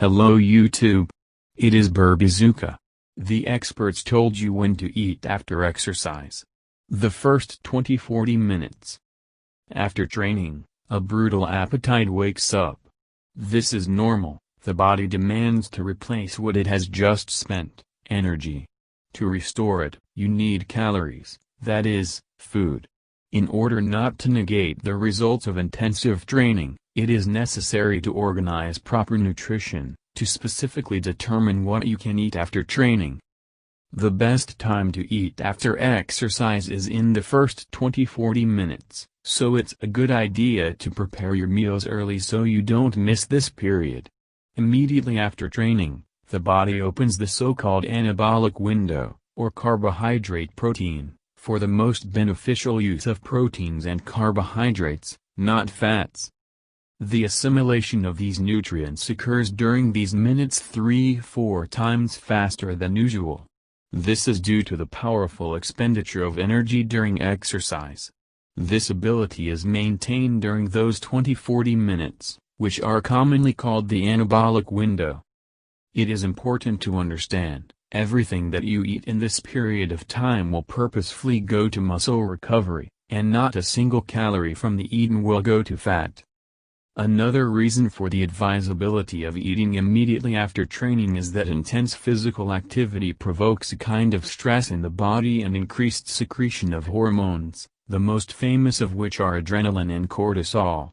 Hello YouTube. It is Burbizuka. The experts told you when to eat after exercise. The first 20-40 minutes. After training, a brutal appetite wakes up. This is normal. The body demands to replace what it has just spent, energy. To restore it, you need calories, that is, food. In order not to negate the results of intensive training, it is necessary to organize proper nutrition, to specifically determine what you can eat after training. The best time to eat after exercise is in the first 20-40 minutes, so it's a good idea to prepare your meals early so you don't miss this period. Immediately after training, the body opens the so-called anabolic window, or carbohydrate protein, for the most beneficial use of proteins and carbohydrates, not fats. The assimilation of these nutrients occurs during these minutes 3-4 times faster than usual. This is due to the powerful expenditure of energy during exercise. This ability is maintained during those 20-40 minutes, which are commonly called the anabolic window. It is important to understand, everything that you eat in this period of time will purposefully go to muscle recovery, and not a single calorie from the eaten will go to fat. Another reason for the advisability of eating immediately after training is that intense physical activity provokes a kind of stress in the body and increased secretion of hormones, the most famous of which are adrenaline and cortisol.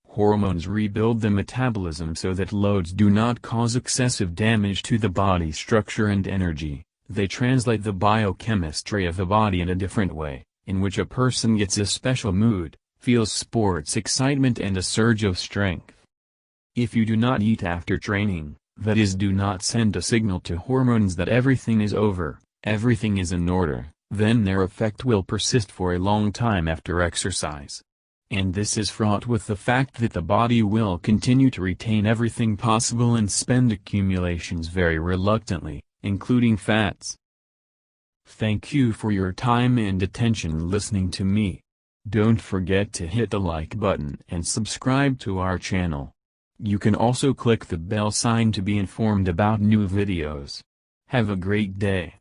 Hormones rebuild the metabolism so that loads do not cause excessive damage to the body structure and energy. They translate the biochemistry of the body in a different way, in which a person gets a special mood, feels sports excitement and a surge of strength. If you do not eat after training, that is, do not send a signal to hormones that everything is over, everything is in order, then their effect will persist for a long time after exercise. And this is fraught with the fact that the body will continue to retain everything possible and spend accumulations very reluctantly, including fats. Thank you for your time and attention listening to me. Don't forget to hit the like button and subscribe to our channel. You can also click the bell sign to be informed about new videos. Have a great day.